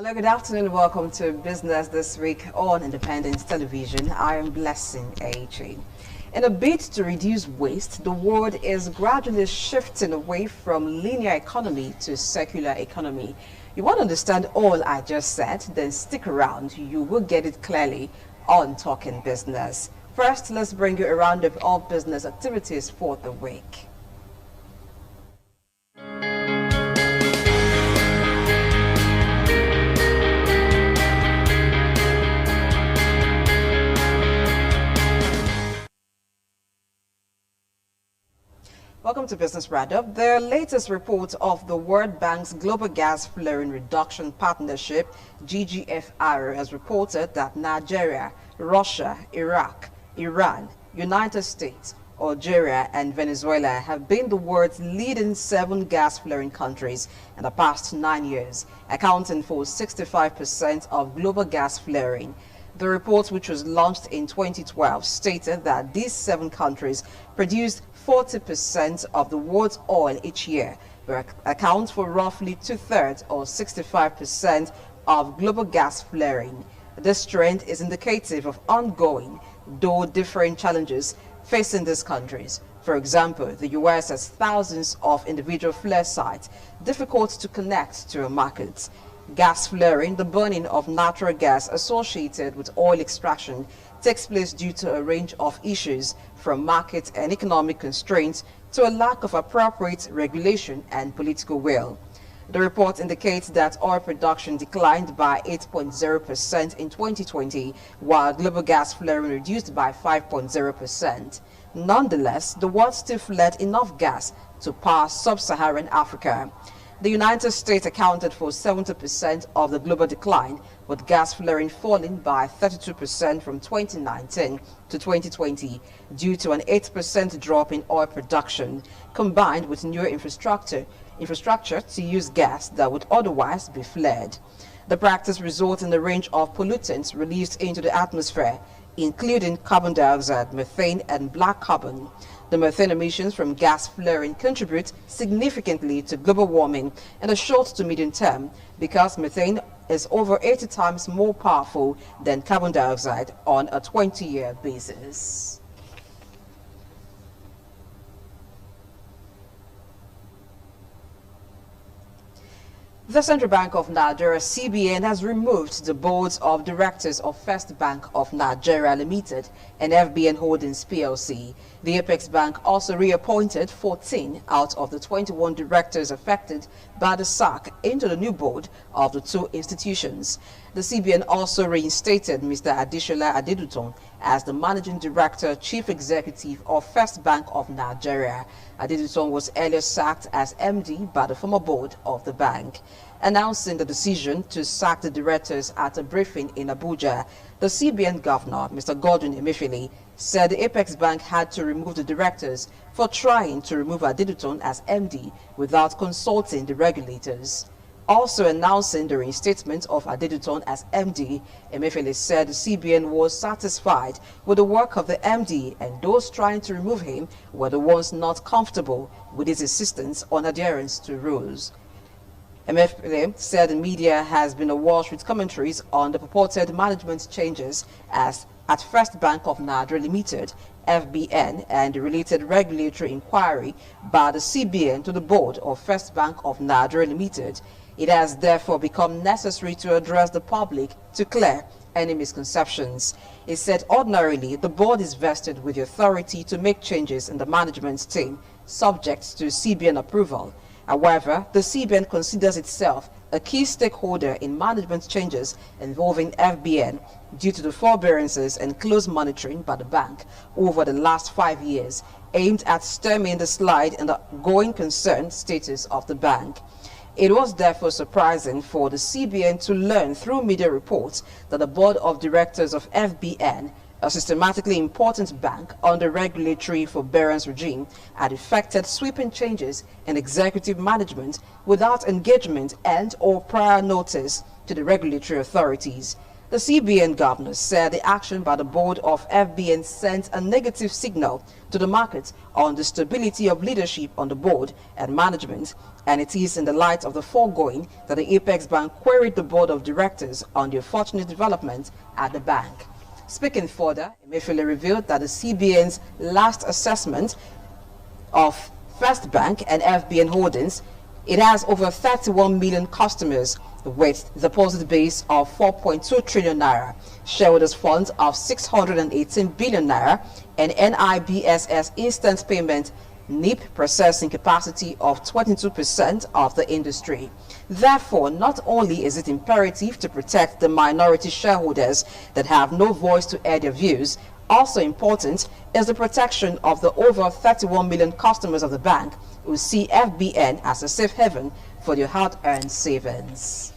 Hello, good afternoon. Welcome to Business This Week on Independence Television. I am Blessing A.J. In a bid to reduce waste, the world is gradually shifting away from linear economy to circular economy. You want to understand all I just said? Then stick around. You will get it clearly on Talking Business. First, let's bring you a roundup of business activities for the week. Welcome to Business Roundup. The latest report of the World Bank's Global Gas Flaring Reduction Partnership, GGFR, has reported that Nigeria, Russia, Iraq, Iran, United States, Algeria, and Venezuela have been the world's leading 7 gas flaring countries in the past 9 years, accounting for 65% of global gas flaring. The report, which was launched in 2012, stated that these 7 countries produced 40% of the world's oil each year, but account for roughly 2/3 or 65% of global gas flaring. This trend is indicative of ongoing, though different challenges facing these countries. For example, the U.S. has thousands of individual flare sites, difficult to connect to a market. Gas flaring, the burning of natural gas associated with oil extraction, takes place due to a range of issues, from market and economic constraints to a lack of appropriate regulation and political will. The report indicates that oil production declined by 8.0% in 2020, while global gas flaring reduced by 5.0%. Nonetheless, the world still flared enough gas to power sub-Saharan Africa. The United States accounted for 70% of the global decline, with gas flaring falling by 32% from 2019 to 2020 due to an 8% drop in oil production, combined with newer infrastructure to use gas that would otherwise be flared. The practice results in a range of pollutants released into the atmosphere, including carbon dioxide, methane, and black carbon. The methane emissions from gas flaring contribute significantly to global warming in the short to medium term because methane is over 80 times more powerful than carbon dioxide on a 20-year basis. The Central Bank of Nigeria, CBN, has removed the boards of directors of First Bank of Nigeria Limited and FBN Holdings PLC. The Apex Bank also reappointed 14 out of the 21 directors affected by the sack into the new board of the 2 institutions. The CBN also reinstated Mr. Adeshola Adeduton as the Managing Director, Chief Executive of First Bank of Nigeria. Adeduton was earlier sacked as MD by the former board of the bank. Announcing the decision to sack the directors at a briefing in Abuja, the CBN Governor, Mr. Godwin Emefiele, said the Apex Bank had to remove the directors for trying to remove Adeduton as MD without consulting the regulators. Also announcing the reinstatement of Adeduton as MD, Emefiele said the CBN was satisfied with the work of the MD and those trying to remove him were the ones not comfortable with his insistence on adherence to rules. Emefiele said the media has been awash with commentaries on the purported management changes at First Bank of Nigeria Limited, FBN, and the related regulatory inquiry by the CBN to the board of First Bank of Nigeria Limited. It has therefore become necessary to address the public to clear any misconceptions. It said ordinarily the board is vested with the authority to make changes in the management team subject to CBN approval. However, the CBN considers itself a key stakeholder in management changes involving FBN due to the forbearances and close monitoring by the bank over the last 5 years aimed at stemming the slide in the going concern status of the bank. It was therefore surprising for the CBN to learn through media reports that the board of directors of FBN, a systematically important bank under regulatory forbearance regime, had effected sweeping changes in executive management without engagement and/or prior notice to the regulatory authorities. The CBN governor said the action by the board of FBN sent a negative signal to the market on the stability of leadership on the board and management, and it is in the light of the foregoing that the Apex Bank queried the board of directors on the unfortunate development at the bank. Speaking further, Emefiele revealed that the CBN's last assessment of First Bank and FBN Holdings, it has over 31 million customers with deposit base of 4.2 trillion naira, shareholders funds of 618 billion naira, and NIBSS instant payment NIP processing capacity of 22% of the industry. Therefore, not only is it imperative to protect the minority shareholders that have no voice to air their views, also important is the protection of the over 31 million customers of the bank who see FBN as a safe haven for their hard-earned savings.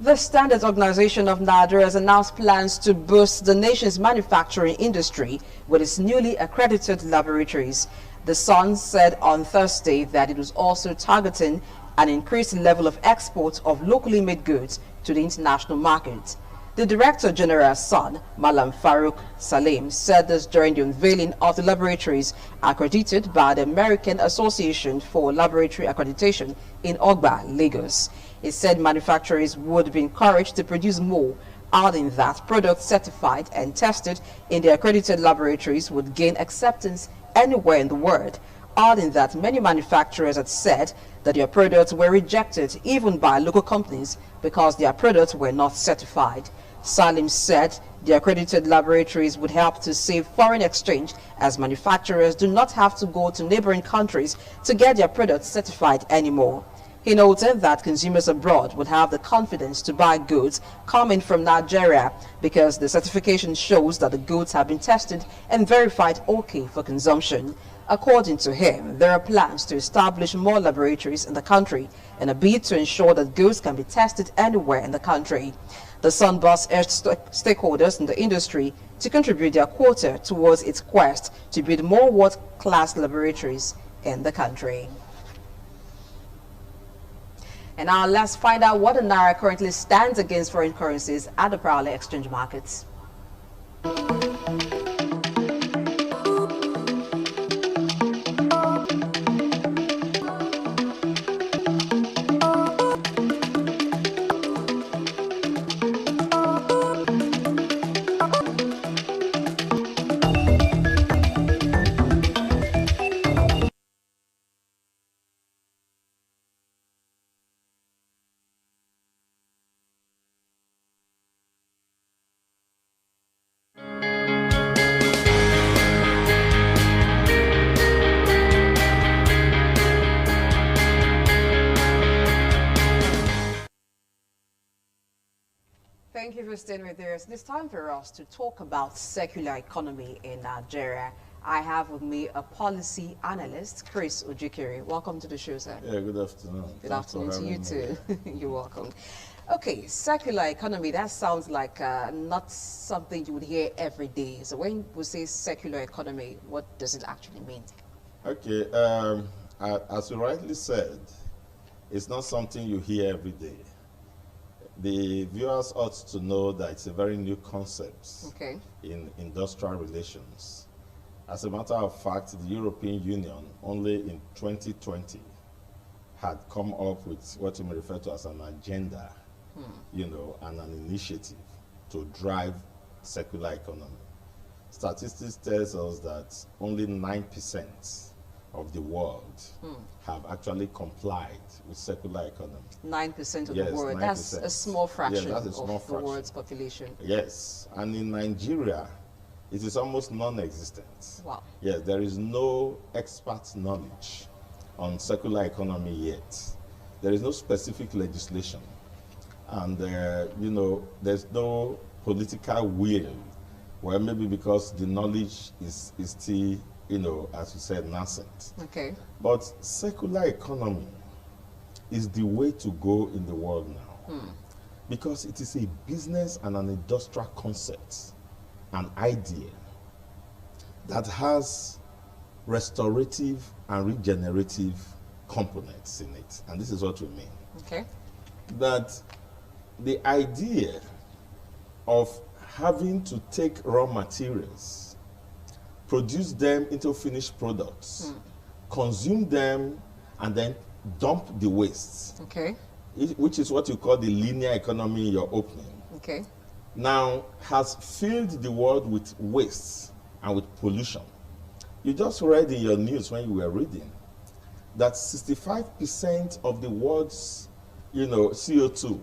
The Standards Organization of Nigeria has announced plans to boost the nation's manufacturing industry with its newly accredited laboratories. The Sun said on Thursday that it was also targeting an increased level of export of locally made goods to the international market. The Director General Sun, Malam Farouk Salim, said this during the unveiling of the laboratories accredited by the American Association for Laboratory Accreditation in Ogba, Lagos. He said manufacturers would be encouraged to produce more, adding that products certified and tested in the accredited laboratories would gain acceptance anywhere in the world, adding that many manufacturers had said that their products were rejected even by local companies because their products were not certified. Salim said the accredited laboratories would help to save foreign exchange as manufacturers do not have to go to neighboring countries to get their products certified anymore. He noted that consumers abroad would have the confidence to buy goods coming from Nigeria because the certification shows that the goods have been tested and verified okay for consumption. According to him, there are plans to establish more laboratories in the country in a bid to ensure that goods can be tested anywhere in the country. The Sun boss urged stakeholders in the industry to contribute their quota towards its quest to build more world-class laboratories in the country. And now let's find out what the Naira currently stands against foreign currencies at the parallel exchange markets. Thank you for staying with us. It's time for us to talk about circular economy in Nigeria. I have with me a policy analyst, Chris Ojikere. Welcome to the show, sir. Yeah, good afternoon. Good afternoon to you too. You're welcome. Okay, circular economy, that sounds like not something you would hear every day. So when we say circular economy, what does it actually mean? Okay, as you rightly said, it's not something you hear every day. The viewers ought to know that it's a very new concept in industrial relations. As a matter of fact, the European Union only in 2020 had come up with what you may refer to as an agenda, you know, and an initiative to drive circular economy. Statistics tells us that only 9% of the world have actually complied with circular economy. 9% of the world. 9%. That's a small fraction of the world's population. Yes, and in Nigeria, it is almost non-existent. Wow. Yes, there is no expert knowledge on circular economy yet. There is no specific legislation, and you know, there's no political will. Well, maybe because the knowledge is still, you know, as you said, nascent. Okay. But circular economy is the way to go in the world now, because it is a business and an industrial concept, an idea that has restorative and regenerative components in it. And this is what we mean. Okay. That the idea of having to take raw materials, produce them into finished products, consume them, and then dump the waste. Okay. Which is what you call the linear economy in your opening. Okay. Now has filled the world with waste and with pollution. You just read in your news when you were reading that 65% of the world's, CO2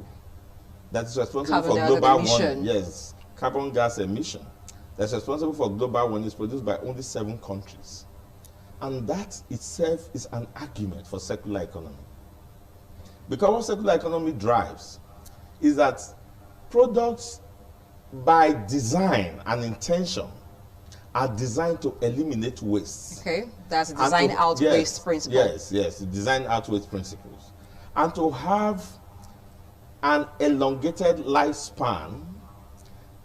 that is responsible for global warming, yes, carbon gas emission, that's responsible for global warming is produced by only 7 countries. And that itself is an argument for circular economy. Because what circular economy drives is that products by design and intention are designed to eliminate waste. Okay, that's a design out waste principle. Yes, the design out waste principles. And to have an elongated lifespan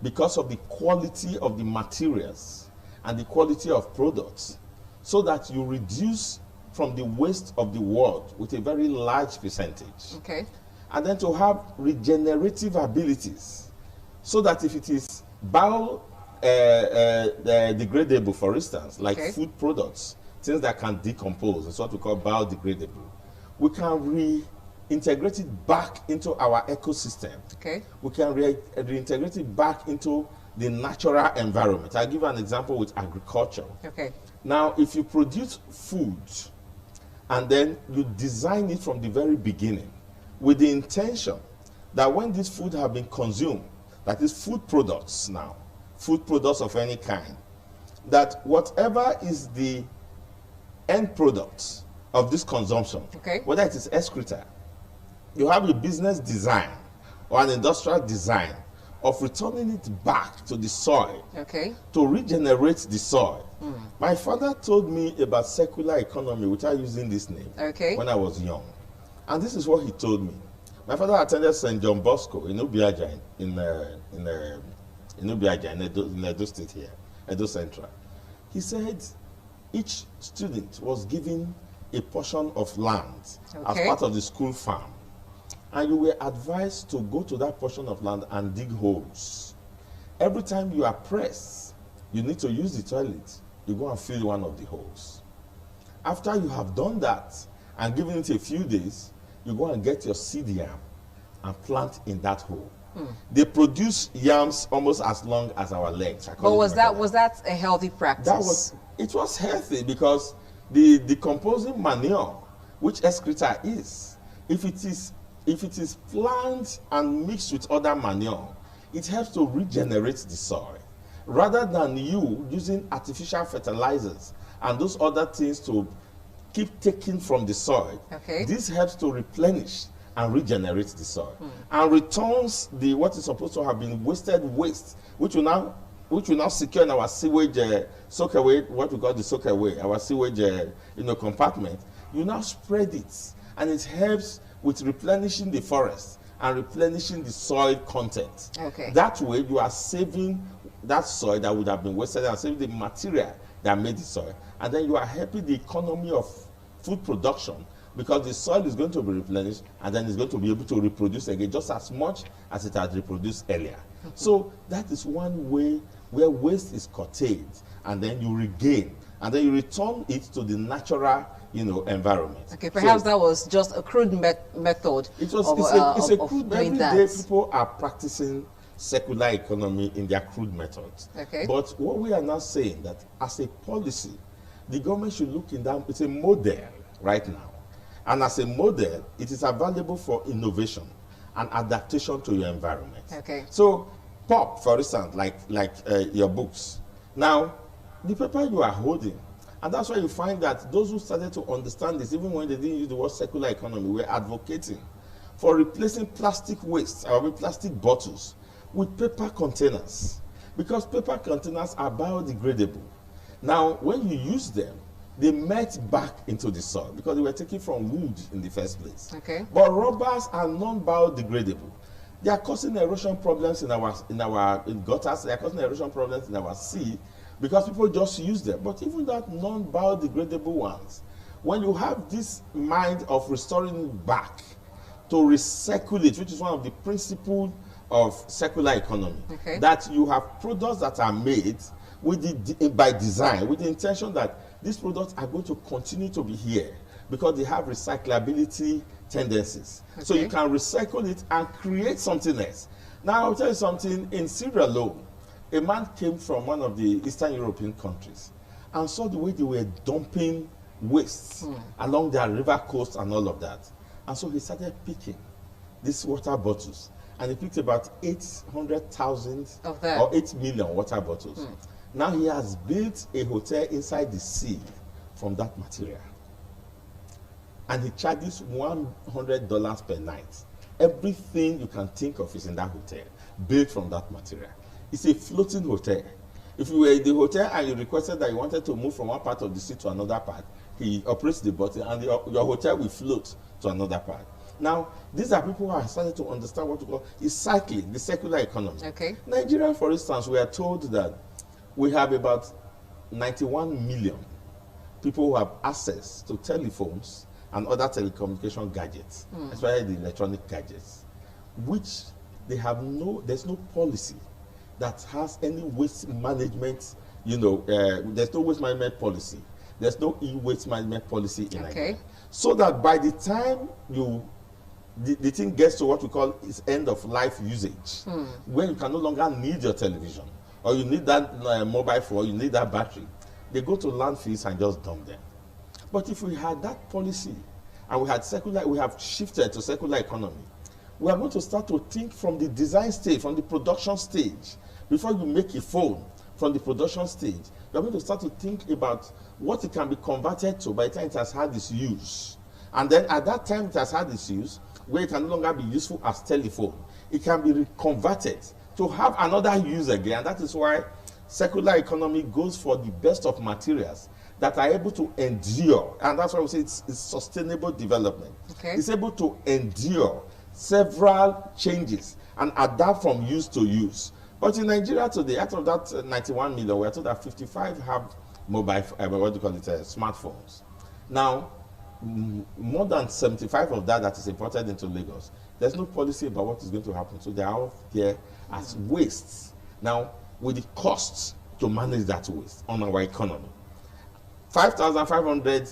because of the quality of the materials and the quality of products, so that you reduce from the waste of the world with a very large percentage. Okay. And then to have regenerative abilities, so that if it is biodegradable, for instance, like food products, things that can decompose, it's what we call biodegradable, we can reintegrate it back into our ecosystem. Okay. We can reintegrate it back into the natural environment. I'll give you an example with agriculture. Okay. Now, if you produce food and then you design it from the very beginning with the intention that when this food have been consumed, that is food products now, food products of any kind, that whatever is the end product of this consumption, whether it is excreta, you have a business design or an industrial design of returning it back to the soil to regenerate the soil. My father told me about circular economy without using this name when I was young. And this is what he told me. My father attended St. John Bosco in Ubiaja in Edo State here, Edo Central. He said each student was given a portion of land as part of the school farm. And you were advised to go to that portion of land and dig holes. Every time you are pressed, you need to use the toilet, you go and fill one of the holes. After you have done that and given it a few days, you go and get your seed yam and plant in that hole. They produce yams almost as long as our legs. But was that a healthy practice? It was healthy because the decomposing manure, which excreta is, if it is planted and mixed with other manure, it helps to regenerate the soil. Rather than you using artificial fertilizers and those other things to keep taking from the soil, this helps to replenish and regenerate the soil and returns what is supposed to have been wasted waste, which will now secure in our sewage soakaway, what we call the soakaway, our sewage compartment. You now spread it, and it helps with replenishing the forest and replenishing the soil content. That way you are saving that soil that would have been wasted and saving the material that made the soil. And then you are helping the economy of food production, because the soil is going to be replenished and then it's going to be able to reproduce again just as much as it had reproduced earlier. So that is one way where waste is curtailed, and then you regain, and then you return it to the natural environment. Perhaps that was just a crude method. It's a crude. Every day people are practicing circular economy in their crude methods. But what we are now saying that as a policy, the government should look in that. It's a model right now, and as a model, it is available for innovation and adaptation to your environment. So, pulp, for instance, like your books. Now, the paper you are holding. And that's why you find that those who started to understand this, even when they didn't use the word circular economy, were advocating for replacing plastic waste, or plastic bottles, with paper containers. Because paper containers are biodegradable. Now, when you use them, they melt back into the soil because they were taken from wood in the first place. But rubbers are non-biodegradable. They are causing erosion problems in our gutters. They are causing erosion problems in our sea, because people just use them. But even that non-biodegradable ones, when you have this mind of restoring back to recirculate, which is one of the principles of circular economy. That you have products that are made with by design, with the intention that these products are going to continue to be here because they have recyclability tendencies. So you can recycle it and create something else. Now, I'll tell you something. In Sierra Leone, a man came from one of the Eastern European countries and saw the way they were dumping wastes along their river coast and all of that. And so he started picking these water bottles. And he picked about 800,000 or 8 million water bottles. Now he has built a hotel inside the sea from that material. And he charges $100 per night. Everything you can think of is in that hotel, built from that material. It's a floating hotel. If you were in the hotel and you requested that you wanted to move from one part of the sea to another part, he operates the button and your hotel will float to another part. Now, these are people who are starting to understand what we call is cycling, the circular economy. Nigeria, for instance, we are told that we have about 91 million people who have access to telephones and other telecommunication gadgets, especially the electronic gadgets, which they have there's no policy that has any waste management, there's no waste management policy. There's no e-waste management policy in Nigeria. So that by the time the thing gets to what we call its end of life usage, when you can no longer need your television, or you need that mobile phone, you need that battery, they go to landfills and just dump them. But if we had that policy and we have shifted to circular economy, we are going to start to think from the design stage, from the production stage. Before you make a phone, from the production stage, you are going to start to think about what it can be converted to by the time it has had its use. And then at that time it has had its use, where it can no longer be useful as telephone, it can be converted to have another use again. That is why circular economy goes for the best of materials that are able to endure. And that's why we say it's sustainable development. It's able to endure several changes and adapt from use to use. But in Nigeria today, out of that 91 million, we're told that 55 have mobile, smartphones. Now, more than 75 of that is imported into Lagos. There's no policy about what is going to happen. So they are all here as wastes. Now, with the costs to manage that waste on our economy, 5,500,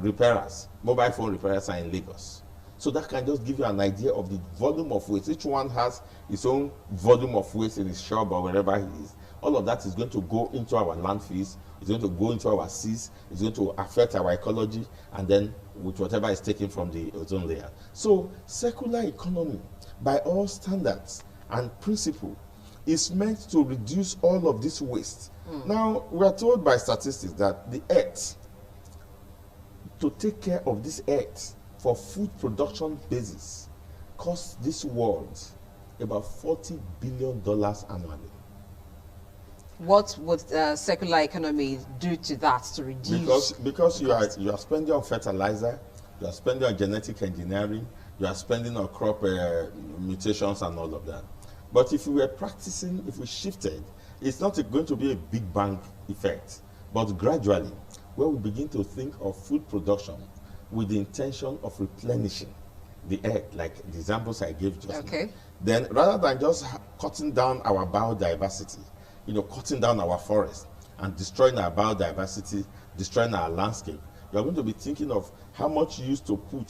repairers, mobile phone repairers are in Lagos. So that can just give you an idea of the volume of waste. Each one has its own volume of waste in his shop or wherever he is. All of that is going to go into our landfills, it's going to go into our seas, it's going to affect our ecology, and then with whatever is taken from the ozone layer. So circular economy, by all standards and principle, is meant to reduce all of this waste. Now, we are told by statistics that the earth, to take care of this earth for food production basis, costs this world about $40 billion annually. What would circular economy do to that to reduce? Because you are spending on fertilizer, you are spending on genetic engineering, you are spending on crop mutations and all of that. But if we were practicing, if we shifted, it's not going to be a big bang effect, but gradually, where we begin to think of food production with the intention of replenishing the earth, like the examples I gave just now. Then rather than just cutting down our biodiversity, cutting down our forest and destroying our biodiversity, destroying our landscape, you are going to be thinking of how much use to put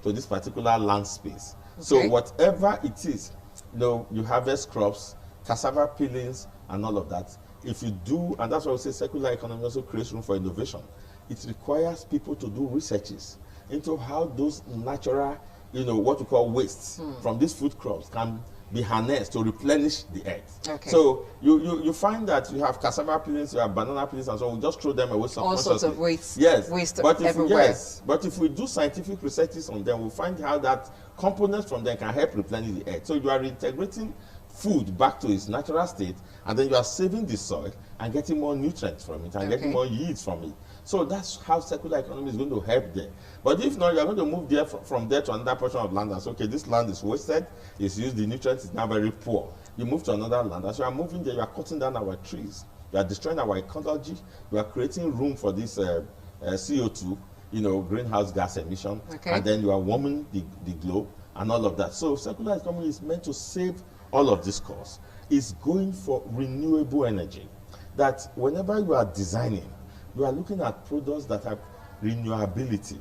to this particular land space. So whatever it is, you harvest crops, cassava peelings, and all of that. If you do, and that's why we say circular economy also creates room for innovation. It requires people to do researches into how those natural, what we call wastes from these food crops can be harnessed to replenish the earth. So you find that you have cassava peelings, you have banana peelings, and so we just throw them away subconsciously. All sorts of waste. Waste everywhere. But if we do scientific researches on them, we'll find how that components from them can help replenish the earth. So you are reintegrating food back to its natural state, and then you are saving the soil and getting more nutrients from it and getting more yields from it. So that's how circular economy is going to help there. But if not, you are going to move there from there to another portion of land and say, okay, this land is wasted, it's used, the nutrients is now very poor. You move to another land. As you are moving there, you are cutting down our trees. You are destroying our ecology. You are creating room for this CO2. greenhouse gas emission, and then you are warming the globe and all of that. So circular economy is meant to save all of this cost. It's going for renewable energy. That whenever you are designing, you are looking at products that have renewability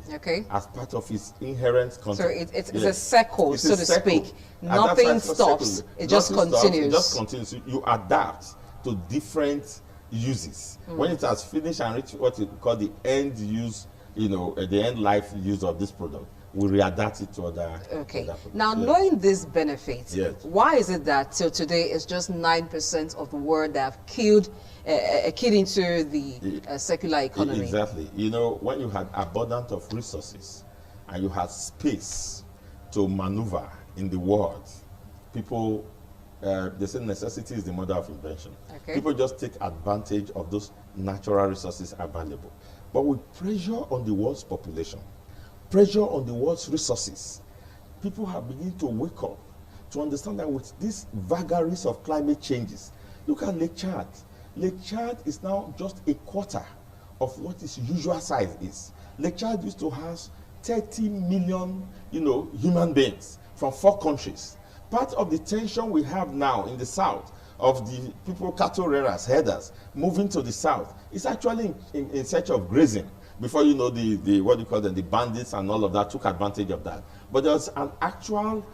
as part of its inherent content. So it's a circle, so to speak. Nothing stops. It just continues. It just continues. You adapt to different uses. When it has finished and reached what you call the end use, the end life use of this product, we readapt it to other. Now, knowing these benefits, why is it that till today it's just 9% of the world that have keyed into the circular economy? Exactly. When you had abundance of resources and you had space to maneuver in the world, people, they say necessity is the mother of invention. People just take advantage of those natural resources available. But with pressure on the world's population, pressure on the world's resources, people have begun to wake up to understand that with these vagaries of climate changes, look at Lake Chad. Lake Chad is now just a quarter of what its usual size is. Lake Chad used to house 30 million, human beings from 4 countries. Part of the tension we have now in the south of the people, cattle rearers, herders, moving to the south, is actually in search of grazing. Before the what do you call them, the bandits and all of that took advantage of that. But there was an actual,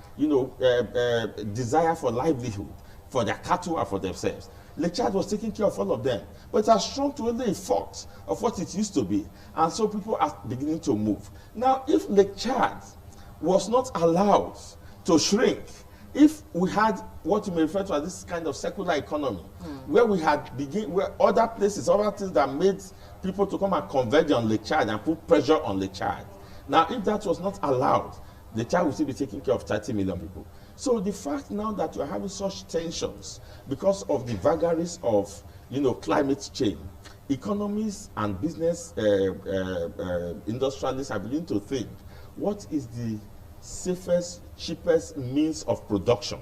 desire for livelihood for their cattle and for themselves. Lake Chad was taking care of all of them, but it has shrunk to only a fourth of what it used to be, and so people are beginning to move. Now, if Lake Chad was not allowed to shrink, if we had what you may refer to as this kind of circular economy, where we had where other places, other things that made people to come and converge on Lake Chad and put pressure on Lake Chad. Now, if that was not allowed, Lake Chad will still be taking care of 30 million people. So the fact now that you're having such tensions because of the vagaries of, climate change, economists and business industrialists are beginning to think, what is the safest, cheapest means of production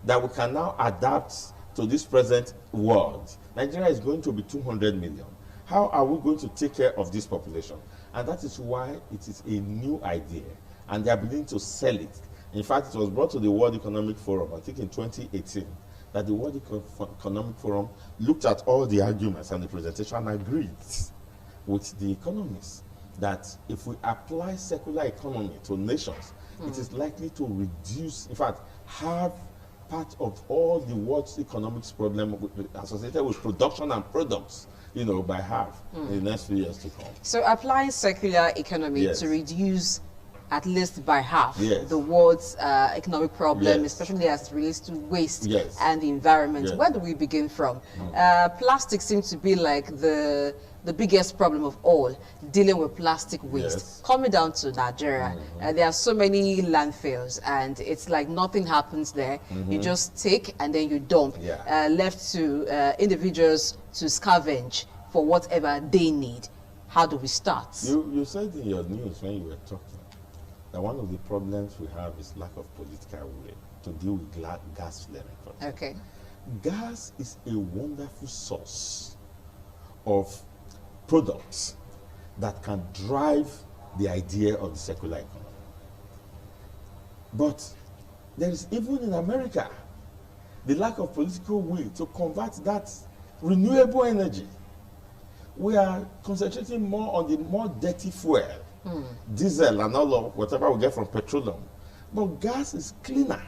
that we can now adapt to this present world? Nigeria is going to be 200 million. How are we going to take care of this population? And that is why it is a new idea, and they are beginning to sell it. In fact, it was brought to the World Economic Forum, I think in 2018, that the World Economic Forum looked at all the arguments and the presentation and agreed with the economists that if we apply circular economy to nations, it is likely to reduce, in fact, halve part of all the world's economics problem associated with production and products, by half in the next few years to come. So applying circular economy to reduce at least by half the world's economic problem, especially as it relates to waste and the environment. Where do we begin from? Plastic seems to be like the biggest problem of all, dealing with plastic waste. Coming down to Nigeria, there are so many landfills, and it's like nothing happens there. You just take and then you dump, left to individuals to scavenge for whatever they need. How do we start? You said in your news when you were talking that one of the problems we have is lack of political will to deal with gas flaring. Gas is a wonderful source of products that can drive the idea of the circular economy. But there is, even in America, the lack of political will to convert that renewable energy. We are concentrating more on the more dirty fuel, diesel and all of whatever we get from petroleum. But gas is cleaner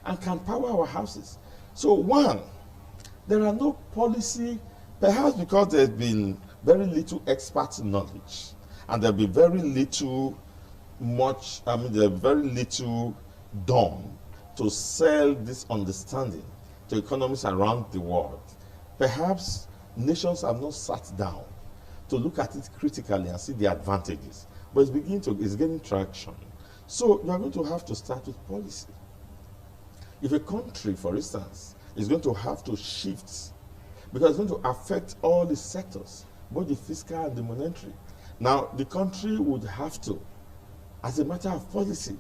and can power our houses. So one, there are no policy, perhaps because there's been very little expert knowledge, and there'll be very little done to sell this understanding to economies around the world. Perhaps nations have not sat down to look at it critically and see the advantages, but it's gaining traction. So you are going to have to start with policy. If a country, for instance, is going to have to shift, because it's going to affect all the sectors, both the fiscal and the monetary. Now, the country would have to, as a matter of policy,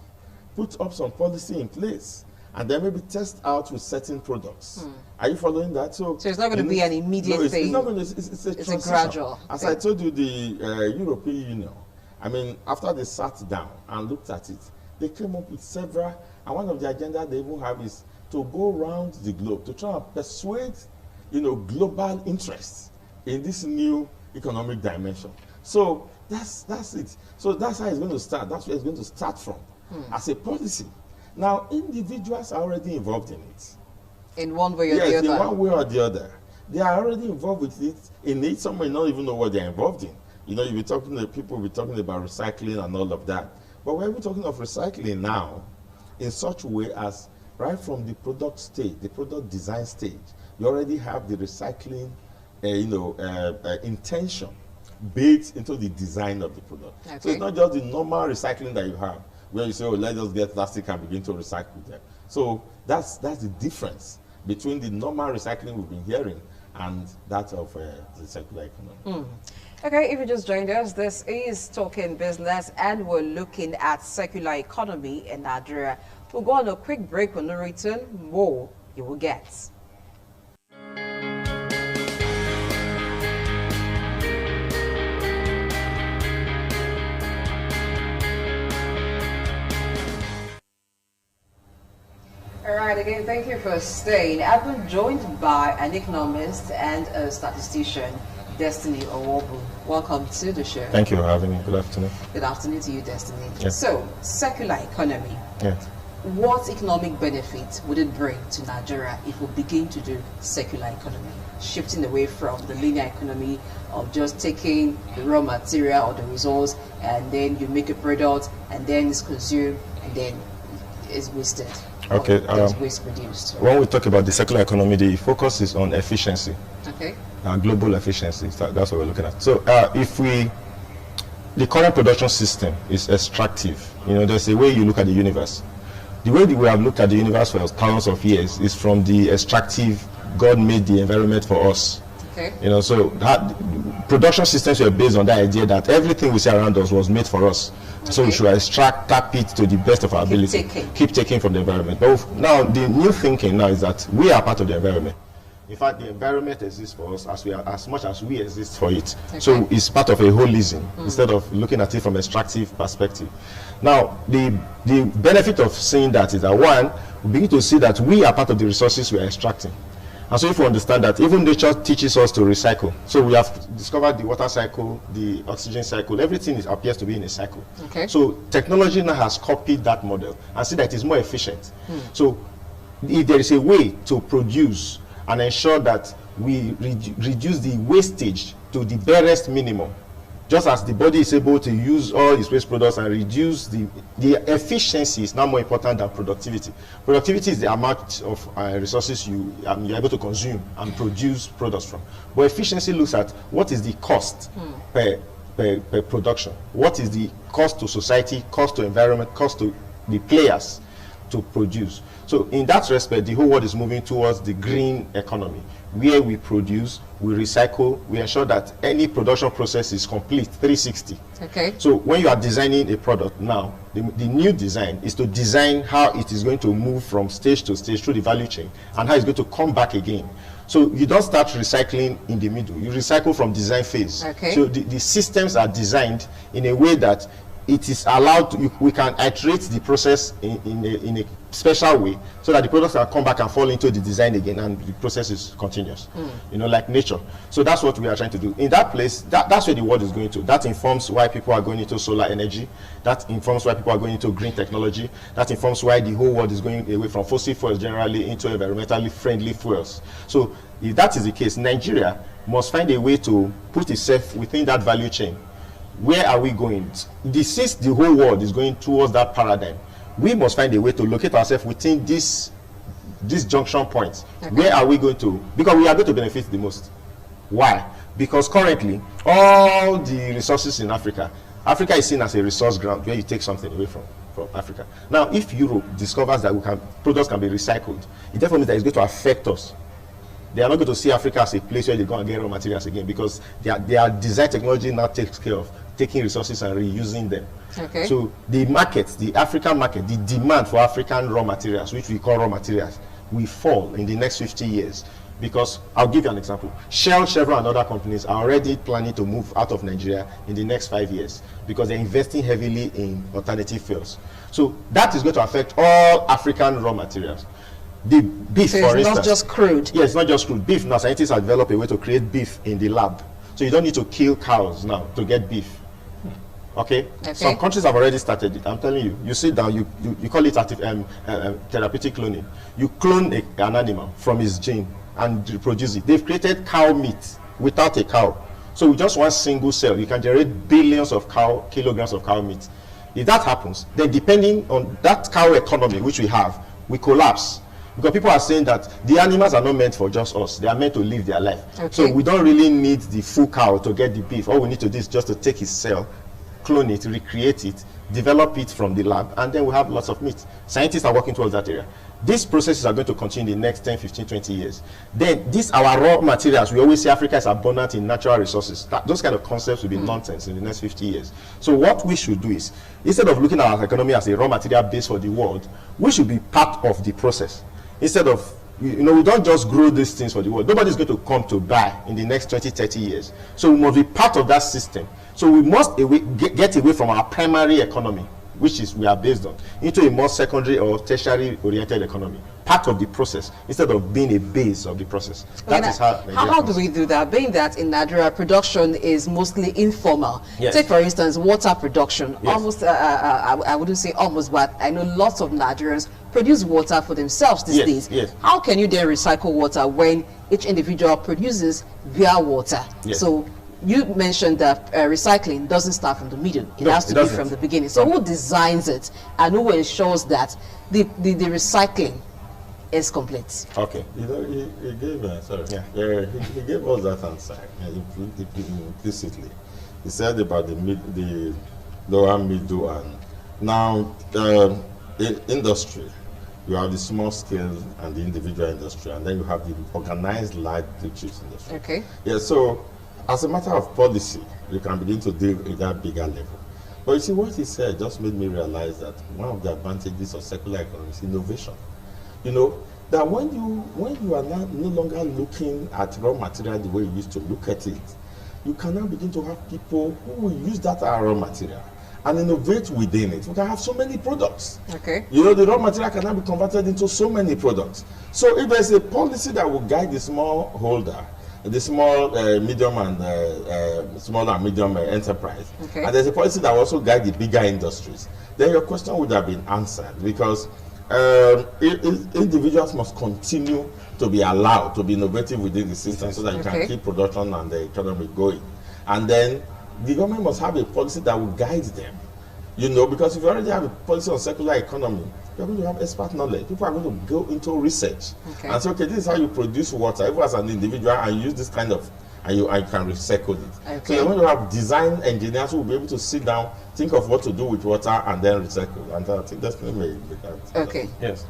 put up some policy in place and then maybe test out with certain products. Are you following that? So it's not going to be an immediate thing. It's not going to, it's a gradual As thing. I told you, the European Union I mean, after they sat down and looked at it, they came up with several, and one of the agenda they even have is to go around the globe to try and persuade, global interests in this new economic dimension. So that's it. So that's how it's going to start. That's where it's going to start from as a policy. Now, individuals are already involved in it. In one way or the other? Yes, in one way or the other. They are already involved with it. In it, some may not even know what they're involved in. You'll be talking to people, we're talking about recycling and all of that. But we're talking of recycling now in such a way as right from the product stage, the product design stage, you already have the recycling intention baked into the design of the product. Okay. So it's not just the normal recycling that you have, where you say, oh, let's just get plastic and begin to recycle them. So that's the difference between the normal recycling we've been hearing and that of the circular economy. Okay, if you just joined us, this is Talking Business, and we're looking at circular economy in Nigeria. We'll go on a quick break. When we return, more you will get. All right, again, thank you for staying. I've been joined by an economist and a statistician, Destiny Owobu. Welcome to the show. Thank you for having me. Good afternoon. Good afternoon to you, Destiny. Yes. So, circular economy. Yes. What economic benefit would it bring to Nigeria if we begin to do circular economy? Shifting away from the linear economy of just taking the raw material or the resource and then you make a product and then it's consumed and then it's wasted. Okay. Waste produced. When we talk about the circular economy, the focus is on efficiency. Okay. Global efficiency. That's what we're looking at. So the current production system is extractive. There's a way you look at the universe. The way that we have looked at the universe for thousands of years is from the extractive, God made the environment for us. Okay. So that production systems were based on the idea that everything we see around us was made for us. Okay. So we should extract, tap it to the best of our ability. Keep taking from the environment. But now the new thinking now is that we are part of the environment. In fact, the environment exists for us as much as we exist for it. Okay. So it's part of a holism instead of looking at it from an extractive perspective. Now, the benefit of saying that is that, one, we begin to see that we are part of the resources we are extracting. And so if we understand that, even nature teaches us to recycle. So we have discovered the water cycle, the oxygen cycle, everything appears to be in a cycle. Okay. So technology now has copied that model and see that it's more efficient. So if there is a way to produce and ensure that we reduce the wastage to the barest minimum, just as the body is able to use all its waste products and reduce the efficiency is now more important than productivity. Productivity is the amount of resources you're able to consume and produce products from. But efficiency looks at what is the cost per production. What is the cost to society, cost to environment, cost to the players to produce. So in that respect, the whole world is moving towards the green economy, where we produce, we recycle, we ensure that any production process is complete, 360. Okay. So when you are designing a product now, the new design is to design how it is going to move from stage to stage through the value chain and how it's going to come back again. So you don't start recycling in the middle, you recycle from design phase. Okay. So the systems are designed in a way that it is allowed to, we can iterate the process in a special way so that the products can come back and fall into the design again and the process is continuous, like nature. So that's what we are trying to do. In that place, that's where the world is going to. That informs why people are going into solar energy. That informs why people are going into green technology. That informs why the whole world is going away from fossil fuels generally into environmentally friendly fuels. So if that is the case, Nigeria must find a way to put itself within that value chain. Where are we going? Since the whole world is going towards that paradigm, we must find a way to locate ourselves within this junction point. Okay. Where are we going to? Because we are going to benefit the most. Why? Because currently, all the resources in Africa is seen as a resource ground where you take something away from Africa. Now, if Europe discovers that products can be recycled, it therefore means that it's going to affect us. They are not going to see Africa as a place where they go and get raw materials again, because their design technology now takes care of taking resources and reusing them. Okay. So the market, the African market, the demand for African raw materials, which we call raw materials, will fall in the next 50 years Because I'll give you an example. Shell, Chevron, and other companies are already planning to move out of Nigeria in the next 5 years because they're investing heavily in alternative fuels. So that is going to affect all African raw materials. The beef, so for instance. It's not just crude. Yeah, it's not just crude. Beef, now scientists have developed a way to create beef in the lab. So you don't need to kill cows now to get beef. Okay? Some countries have already started it. I'm telling you. You sit down, you call it therapeutic cloning. You clone an animal from its gene and reproduce it. They've created cow meat without a cow. So with just one single cell, you can generate billions of kilograms of cow meat. If that happens, then depending on that cow economy which we have, we collapse. Because people are saying that the animals are not meant for just us. They are meant to live their life. So we don't really need the full cow to get the beef. All we need to do is just to take his cell, clone it, recreate it, develop it from the lab, and then we have lots of meat. Scientists are working towards that area. These processes are going to continue in the next 10, 15, 20 years. Then these our raw materials, we always say Africa is abundant in natural resources. Those kind of concepts will be nonsense in the next 50 years. So what we should do is, instead of looking at our economy as a raw material base for the world, we should be part of the process. Instead of, we don't just grow these things for the world. Nobody's going to come to buy in the next 20, 30 years. So we must be part of that system. So we must get away from our primary economy, which is we are based on, into a more secondary or tertiary oriented economy, part of the process, instead of being a base of the process. That is how do we do that? Being that in Nigeria, production is mostly informal. Yes. Take, for instance, water production. Yes. Almost, I wouldn't say almost, but I know lots of Nigerians produce water for themselves these days. Yes. How can you then recycle water when each individual produces their water? Yes. So you mentioned that recycling doesn't start from the middle. It has to be from the beginning. So who designs it and who ensures that the recycling is complete? Okay. He gave he gave us that answer implicitly. He said about the lower middle, and now in industry, you have the small scale and the individual industry, and then you have the organized large chips industry. Okay. Yeah. So as a matter of policy, you can begin to deal with that bigger level. But you see, what he said just made me realize that one of the advantages of circular economy is innovation. That when you are no longer looking at raw material the way you used to look at it, you can now begin to have people who will use that raw material and innovate within it. We can have so many products. Okay. The raw material can now be converted into so many products. So if there's a policy that will guide the small holder, the small, medium, and small and medium enterprise, and there's a policy that will also guide the bigger industries, then your question would have been answered, because individuals must continue to be allowed to be innovative within the system so that you can keep production and the economy going. And then the government must have a policy that will guide them. Because if you already have a policy on circular economy, you're going to have expert knowledge. People are going to go into research and say, okay, this is how you produce water, even as an individual, and use this kind of, and you can recycle it. So you're going to have design engineers who will be able to sit down, think of what to do with water, and then recycle. And I think that's maybe that. Okay. Yes.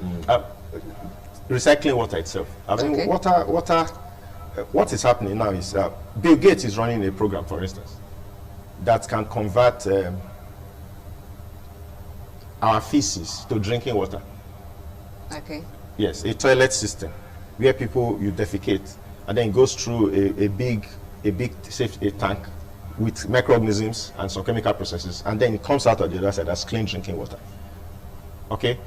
Recycling water itself. I mean, water. What is happening now is Bill Gates is running a program, for instance, that can convert our feces to drinking water. Okay. Yes, a toilet system where you defecate, and then it goes through a big safety tank with microorganisms and some chemical processes, and then it comes out of the other side as clean drinking water. Okay,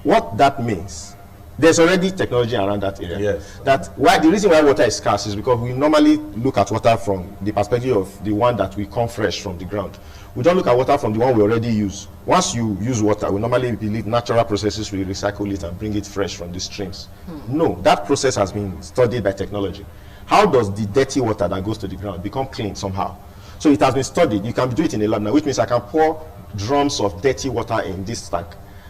what that means, there's already technology around that area. Yes. The reason why water is scarce is because we normally look at water from the perspective of the one that we come fresh from the ground. We don't look at water from the one we already use. Once you use water, we normally believe natural processes will recycle it and bring it fresh from the streams. No, that process has been studied by technology. How does the dirty water that goes to the ground become clean somehow? So it has been studied. You can do it in a lab now, which means I can pour drums of dirty water in this tank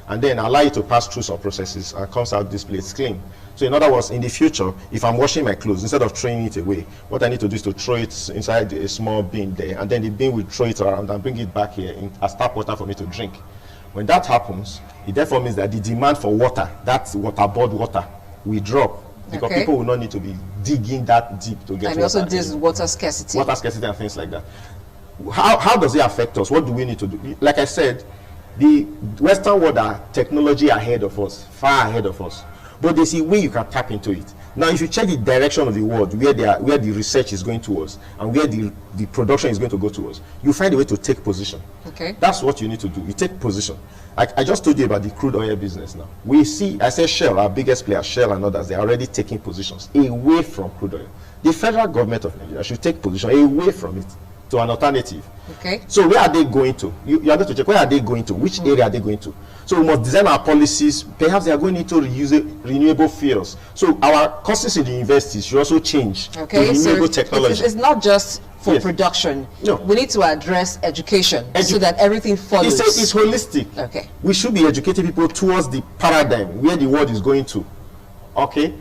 and then allow it to pass through some processes and comes out this place clean. So in other words, in the future, if I'm washing my clothes, instead of throwing it away, what I need to do is to throw it inside a small bin there, and then the bin will throw it around and bring it back here as tap water for me to drink. When that happens, it therefore means that the demand for water, that's waterboard water, will drop, because people will not need to be digging that deep to get water. And also this water scarcity. Water scarcity and things like that. How does it affect us? What do we need to do? Like I said, the Western world are technology ahead of us, far ahead of us. but there's a way you can tap into it. Now, if you check the direction of the world, where the research is going towards, and where the production is going to go towards, you find a way to take position. Okay. That's what you need to do. You take position. I just told you about the crude oil business now. We see, I said Shell, our biggest player, Shell and others, they're already taking positions away from crude oil. The federal government of Nigeria should take position away from it to an alternative. Okay. So where are they going to? You are going to check, where are they going to? Which area are they going to? So we must design our policies. Perhaps they are going into renewable fuels. So our courses in the universities should also change to renewable technology. It's not just for production. No. We need to address education so that everything follows. It's holistic. Okay. We should be educating people towards the paradigm where the world is going to. Okay.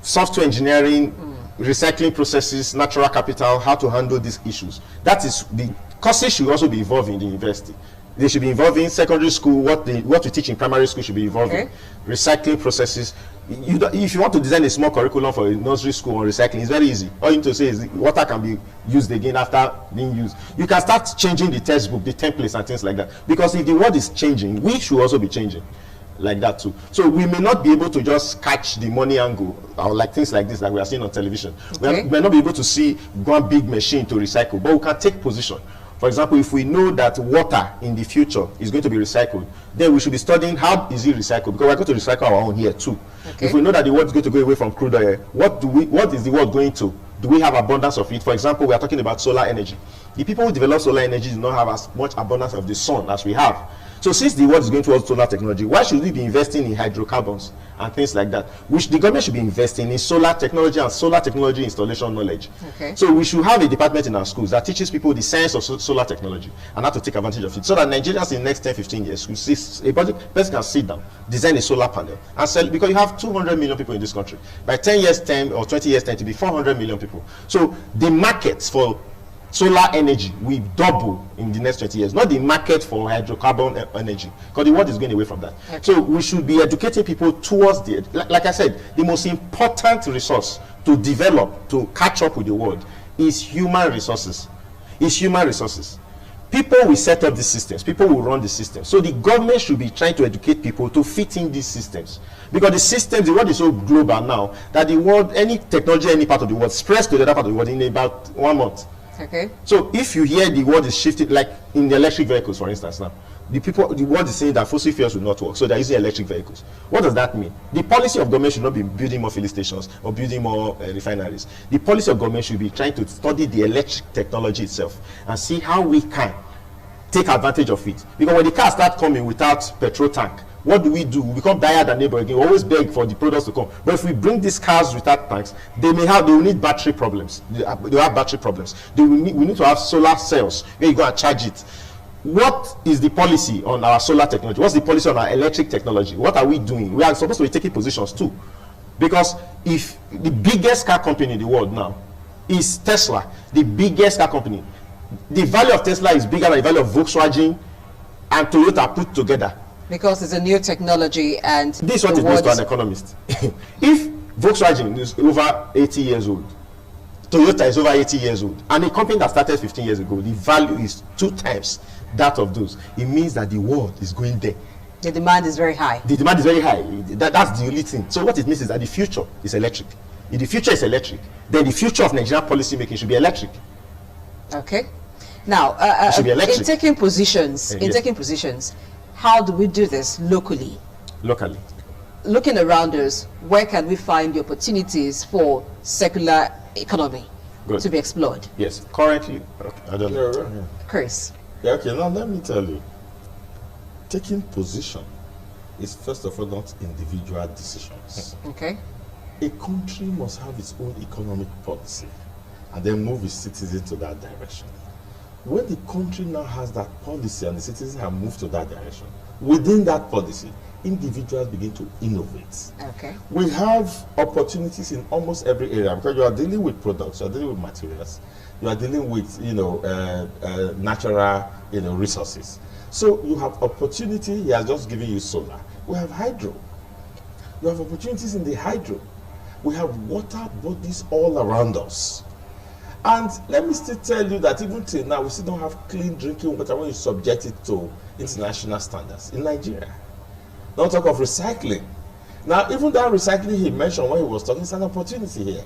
Software engineering, recycling processes, natural capital, how to handle these issues. That is, the courses should also be evolving in the university. They should be involving secondary school, what we teach in primary school should be evolving. Recycling processes. If you want to design a small curriculum for a nursery school on recycling, it's very easy. All you need to say is water can be used again after being used. You can start changing the textbook, the templates and things like that. Because if the world is changing, we should also be changing like that too. So we may not be able to just catch the money angle or like things like this that we are seeing on television. We may not be able to see one big machine to recycle, but we can take position. For example, if we know that water in the future is going to be recycled, then we should be studying how is it recycled, because we're going to recycle our own here too. If we know that the world is going to go away from crude oil, what is the world going to? Do we have abundance of it? For example, we are talking about solar energy. The people who develop solar energy do not have as much abundance of the sun as we have. So since the world is going towards solar technology, why should we be investing in hydrocarbons and things like that? Which the government should be investing in solar technology and solar technology installation knowledge. So we should have a department in our schools that teaches people the science of solar technology and how to take advantage of it, so that Nigerians in the next 10-15 years will see a person can sit down, design a solar panel and sell it, because you have 200 million people in this country. By 10 years time or 20 years time, to be 400 million people. So the markets for solar energy will double in the next 20 years, not the market for hydrocarbon energy, because the world is going away from that. So we should be educating people towards the, like I said, the most important resource to develop, to catch up with the world is human resources. It's human resources. People will set up these systems, people will run the systems. So the government should be trying to educate people to fit in these systems. Because the systems, the world is so global now that the world, any technology, any part of the world spreads to the other part of the world in about 1 month. So if you hear the world is shifting, like in the electric vehicles, for instance, now the world is saying that fossil fuels will not work, so they're using electric vehicles. What does that mean? The policy of government should not be building more filling stations or building more refineries. The policy of government should be trying to study the electric technology itself and see how we can take advantage of it. Because when the cars start coming without petrol tank, what do? We become dire than neighbor again. We always beg for the products to come. But if we bring these cars without tanks, they will need battery problems. They have battery problems. We need to have solar cells where you go and charge it. What is the policy on our solar technology? What's the policy on our electric technology? What are we doing? We are supposed to be taking positions too. Because if the biggest car company in the world now is Tesla, the biggest car company, the value of Tesla is bigger than the value of Volkswagen and Toyota put together. Because it's a new technology, and this is what it means to an economist. If Volkswagen is over 80 years old, Toyota is over 80 years old, and a company that started 15 years ago, the value is 2 times that of those. It means that the world is going there. The demand is very high. The demand is very high. That's the only thing. So what it means is that the future is electric. If the future is electric, then the future of Nigerian policy making should be electric. Okay. Now, in taking positions, how do we do this locally? Locally. Looking around us, where can we find the opportunities for circular economy to be explored? Yes. Currently, I don't know. Chris. Yeah, okay, now let me tell you. Taking position is first of all not individual decisions. Okay. A country must have its own economic policy and then move its citizens to that direction. When the country now has that policy and the citizens have moved to that direction, within that policy, individuals begin to innovate. Okay. We have opportunities in almost every area, because you are dealing with products, you are dealing with materials, you are dealing with natural resources. So you have opportunity. He has just given you solar. We have hydro. You have opportunities in the hydro. We have water bodies all around us. And let me still tell you that even till now, we still don't have clean drinking water when you subject it to international standards in Nigeria. Don't talk of recycling. Now, even that recycling he mentioned when he was talking is an opportunity here.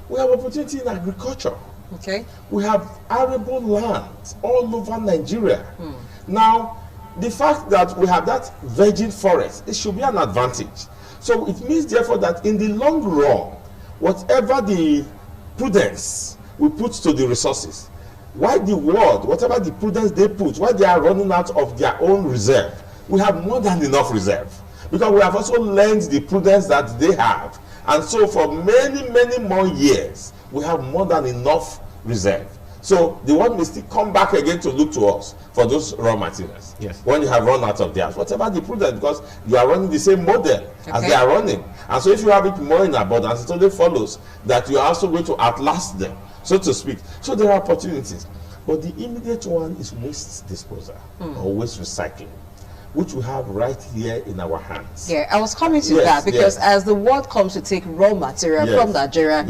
We have opportunity in agriculture. Okay. We have arable lands all over Nigeria. Now, the fact that we have that virgin forest, it should be an advantage. So it means, therefore, that in the long run, whatever the prudence we put to the resources, why the world, whatever the prudence they put, why they are running out of their own reserve, we have more than enough reserve. Because we have also learned the prudence that they have. And so for many, many more years, we have more than enough reserve. So the world may still come back again to look to us for those raw materials. Yes. When you have run out of theirs, whatever the prudence, because you are running the same model as they are running. And so if you have it more in abundance, it only follows that you are also going to outlast them, so to speak. So there are opportunities. But the immediate one is waste disposal or waste recycling, which we have right here in our hands. Yeah, I was coming to that because as the world comes to take raw material from Nigeria,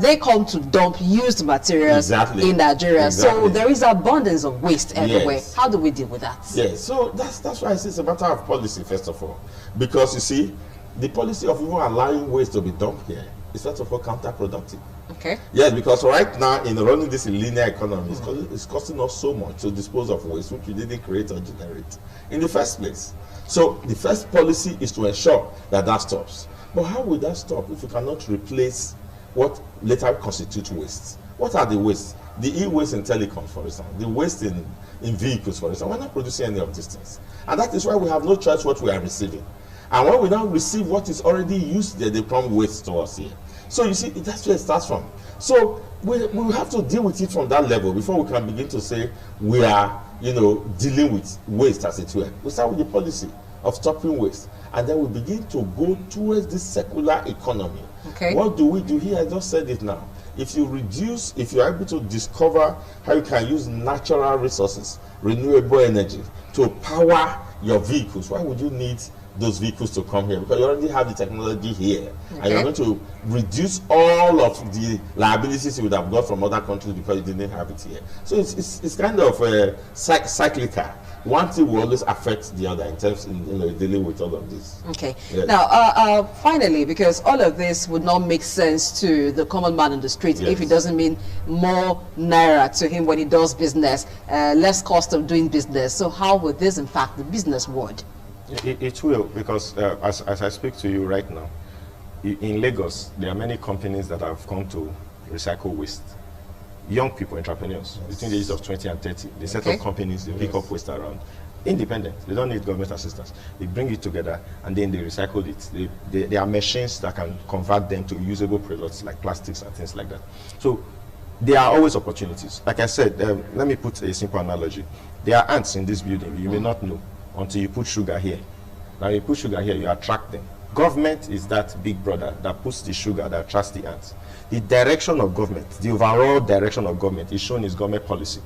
they come to dump used materials in Nigeria. So there is abundance of waste everywhere. How do we deal with that? Yes, so that's why I say it's a matter of policy, first of all. Because you see, the policy of even allowing waste to be dumped here is first of all counterproductive. Okay. Yes, because right now in running this linear economy, it's costing us so much to dispose of waste which we didn't create or generate in the first place. So the first policy is to ensure that that stops. But how will that stop if we cannot replace what later constitutes waste? What are the wastes? The e-waste in telecom, for example, the waste in vehicles, for example. We're not producing any of these things. And that is why we have no choice what we are receiving. And when we now receive what is already used there, they come waste to us here. So you see, that's where it starts from. So we have to deal with it from that level before we can begin to say we are, dealing with waste as it were. We start with the policy of stopping waste, and then we begin to go towards this circular economy. Okay. What do we do here? I just said it now. If you are able to discover how you can use natural resources, renewable energy to power your vehicles, why would you need those vehicles to come here? Because you already have the technology here, and you're going to reduce all of the liabilities you would have got from other countries because you didn't have it here. So it's kind of cyclical. One thing will always affect the other in terms of dealing with all of this. Okay. Yes. Now, finally, because all of this would not make sense to the common man on the street if it doesn't mean more naira to him when he does business, less cost of doing business. So how would this impact the business world? It will, because as I speak to you right now, in Lagos, there are many companies that have come to recycle waste. Young people, entrepreneurs, between the ages of 20 and 30, they set up companies, they pick up waste around. Independent, they don't need government assistance. They bring it together and then they recycle it. There are machines that can convert them to usable products like plastics and things like that. So there are always opportunities. Like I said, let me put a simple analogy. There are ants in this building, you may not know until you put sugar here. Now you put sugar here, you attract them. Government is that big brother that puts the sugar that attracts the ants. The direction of government, the overall direction of government is shown as government policy.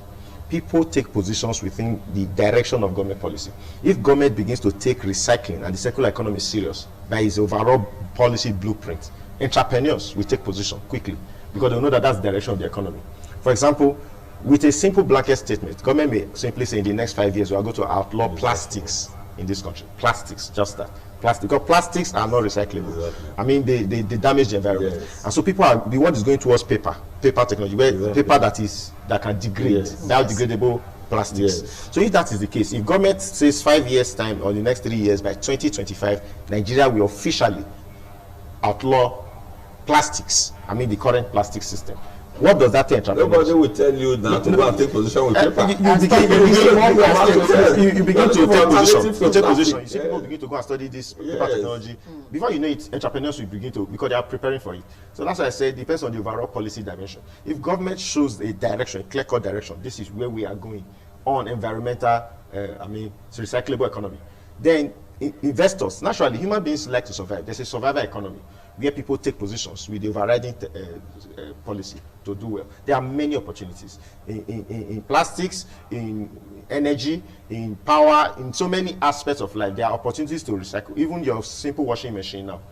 People take positions within the direction of government policy. If government begins to take recycling and the circular economy serious by its overall policy blueprint, entrepreneurs will take position quickly because they know that that's the direction of the economy. For example, with a simple blanket statement, government may simply say in the next 5 years we are going to outlaw plastics in this country. Plastics, just that. Plastic, because plastics are not recyclable. I mean, they damage the environment. And so the world is going towards paper technology, where paper that can degrade, biodegradable plastics. So if that is the case, if government says 5 years time or the next 3 years, by 2025, Nigeria will officially outlaw plastics. I mean, the current plastic system. What does that tell? Nobody will tell you now to go and take position with paper. You begin to take position. You see people begin to go and study this paper technology. Before you know it, entrepreneurs will begin to, because they are preparing for it. So that's why I said it depends on the overall policy dimension. If government shows a direction, a clear-cut direction, this is where we are going on environmental, recyclable economy, then investors, naturally, human beings like to survive. There's a survival economy where people take positions with the overriding policy to do well. There are many opportunities in plastics, in energy, in power, in so many aspects of life. There are opportunities to recycle. Even your simple washing machine now,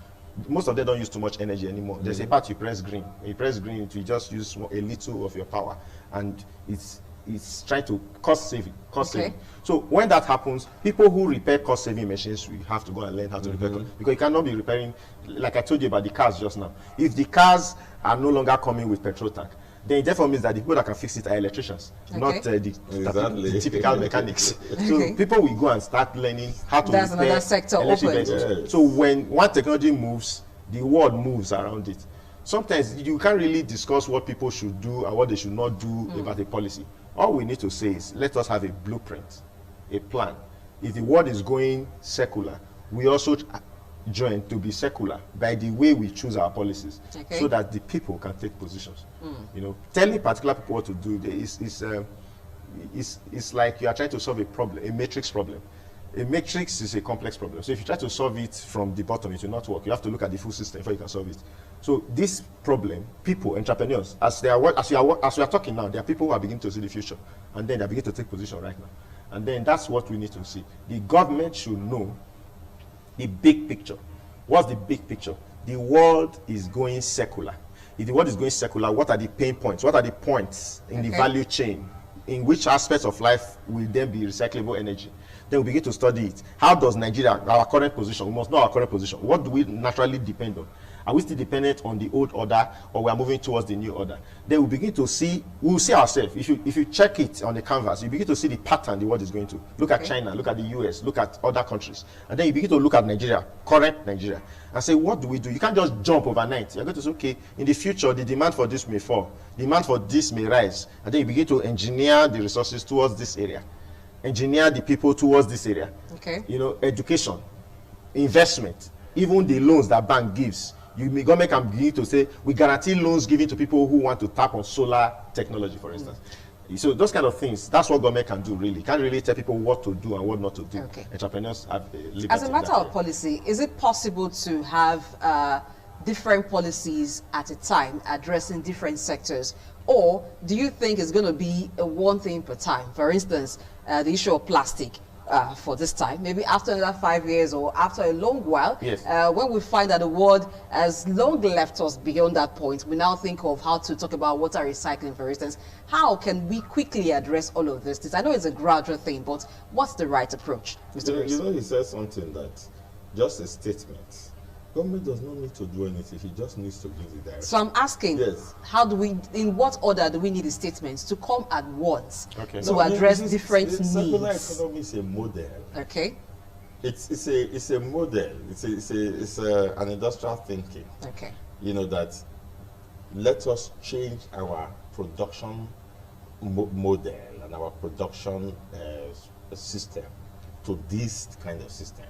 most of them don't use too much energy anymore. There's a part you press green. You press green, it will just use a little of your power, and is trying to cost saving. So when that happens, people who repair cost saving machines, we have to go and learn how to repair, because you cannot be repairing, like I told you about the cars just now. If the cars are no longer coming with petrol tank, then it therefore means that the people that can fix it are electricians, not the typical mechanics. So people will go and start learning how to repair another sector open. So when one technology moves, the world moves around it. Sometimes you can't really discuss what people should do and what they should not do about a policy. All we need to say is, let us have a blueprint, a plan. If the world is going secular, we also join to be secular by the way we choose our policies, so that the people can take positions. You know, telling particular people what to do is like you are trying to solve a problem, a matrix problem. A matrix is a complex problem. So if you try to solve it from the bottom, it will not work. You have to look at the full system before you can solve it. So this problem, people, entrepreneurs, as we are talking now, there are people who are beginning to see the future, and then they are beginning to take position right now. And then that's what we need to see. The government should know the big picture. What's the big picture? The world is going secular. If the world is going secular, what are the pain points? What are the points in the value chain? In which aspects of life will then be recyclable energy? Then we begin to study it. How does Nigeria, our current position, we must know our current position. What do we naturally depend on? Are we still dependent on the old order, or we are moving towards the new order? Then we begin to see, we will see ourselves. If you check it on the canvas, you begin to see the pattern the world is going to. Look at China, look at the US, look at other countries. And then you begin to look at Nigeria, current Nigeria, and say, what do we do? You can't just jump overnight. You're going to say, okay, in the future, the demand for this may fall. Demand for this may rise. And then you begin to engineer the resources towards this area. Engineer the people towards this area. You know, education, investment, even the loans that bank gives. Government can begin to say, we guarantee loans given to people who want to tap on solar technology, for instance. So those kind of things, that's what government can do, really. Can't really tell people what to do and what not to do. Entrepreneurs have liberty. As a matter of policy, is it possible to have different policies at a time addressing different sectors? Or do you think it's going to be one thing per time? For instance, the issue of plastic. For this time, maybe after another 5 years or after a long while, when we find that the world has long left us beyond that point, we now think of how to talk about water recycling, for instance. How can we quickly address all of this? I know it's a gradual thing, but what's the right approach, Mr. Grace? You know, he said something that just a statement. Government does not need to do anything. He just needs to give the direction. So I'm asking, how do we, in what order do we need the statements to come at once to address different needs? Circular economy is a model. It's a model. It's an industrial thinking. You know, that let us change our production model and our production system to this kind of system.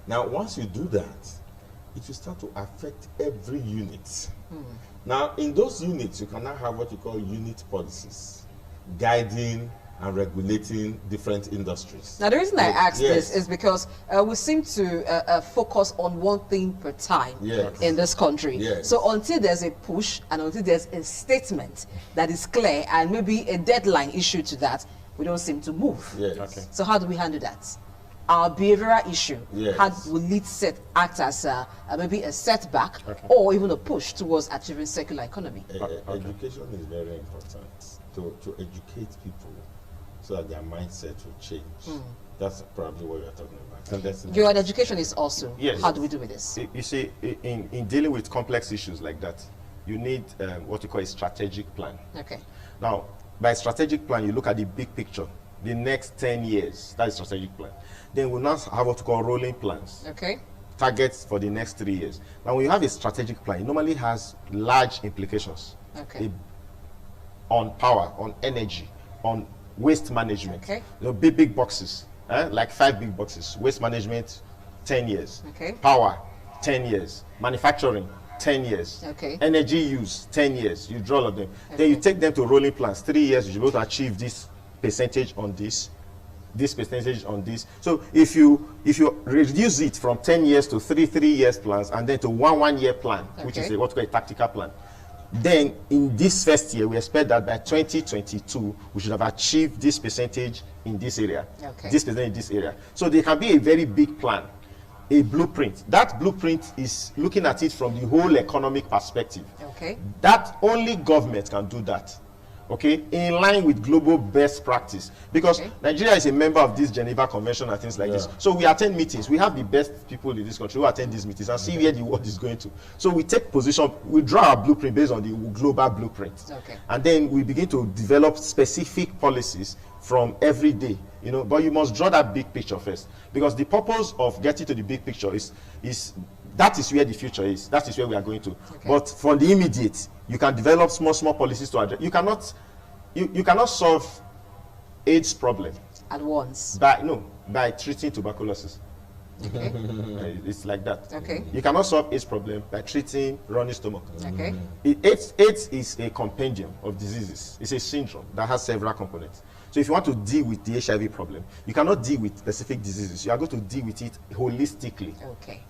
Now, once you do that, it will start to affect every unit. Now, in those units, you can now have what you call unit policies, guiding and regulating different industries. Now, the reason I ask this is because we seem to focus on one thing per time in this country. So until there's a push and until there's a statement that is clear and maybe a deadline issued to that, we don't seem to move. So how do we handle that? Our behavioral issue, how will it act as maybe a setback or even a push towards achieving circular economy? Education is very important to educate people so that their mindset will change. That's probably what you're talking about. Your education is also, how do we do with this? You see, in dealing with complex issues like that, you need what you call a strategic plan. Now, by strategic plan, you look at the big picture, the next 10 years, that's a strategic plan. Then we'll now have what we call rolling plans. Targets for the next 3 years. Now, when you have a strategic plan, it normally has large implications on power, on energy, on waste management. Big boxes, like 5 big boxes. Waste management, 10 years. Power, 10 years. Manufacturing, 10 years. Energy use, 10 years. You draw all of them. Then you take them to rolling plans. 3 years, you should be able to achieve this percentage on this percentage on this. So if you reduce it from 10 years to 3 years plans and then to one year plan, which is what we call a tactical plan, then in this first year we expect that by 2022 we should have achieved this percentage in this area, this percentage in this area. So there can be a very big plan, a blueprint. That blueprint is looking at it from the whole economic perspective. That only government can do that. okay, in line with global best practice. Because Nigeria is a member of this Geneva Convention and things like this. So we attend meetings. We have the best people in this country who attend these meetings and see where the world is going to. So we take position, we draw our blueprint based on the global blueprint. And then we begin to develop specific policies from every day, you know, but you must draw that big picture first, because the purpose of getting to the big picture is that is where the future is. That is where we are going to. But for the immediate, you can develop small policies to address. You cannot solve AIDS problem at once by treating tuberculosis. It's like that. Okay. You cannot solve AIDS problem by treating runny stomach. Okay. AIDS is a compendium of diseases. It's a syndrome that has several components. So if you want to deal with the HIV problem, you cannot deal with specific diseases. You are going to deal with it holistically.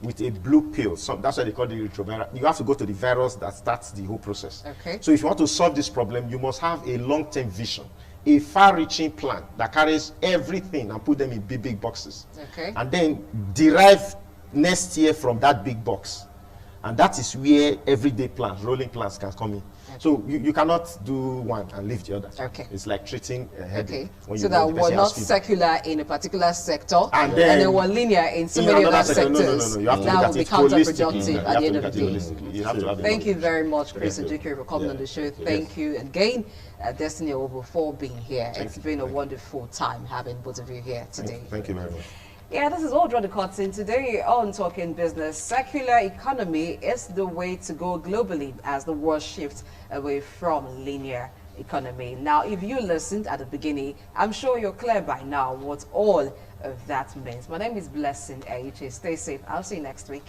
With a blue pill. So that's why they call it retroviral. You have to go to the virus that starts the whole process. So if you want to solve this problem, you must have a long-term vision, a far-reaching plan that carries everything and put them in big boxes. And then derive next year from that big box. And that is where everyday plans, rolling plans can come in. So you cannot do one and leave the other. It's like treating a headache. So that we're not secular in a particular sector and then we're linear in so many other sectors. No. You have to that will be counterproductive at the end of the day. Thank you very much, Chris Ejike, for coming on the show. Thank you again, Destiny Owobo, for being here. It's been a wonderful time having both of you here today. Thank you very much. Yeah, this is all Draw the Curtain today on Talking Business. Circular economy is the way to go globally as the world shifts away from linear economy. Now, if you listened at the beginning, I'm sure you're clear by now what all of that means. My name is Blessing Aiche. Stay safe. I'll see you next week.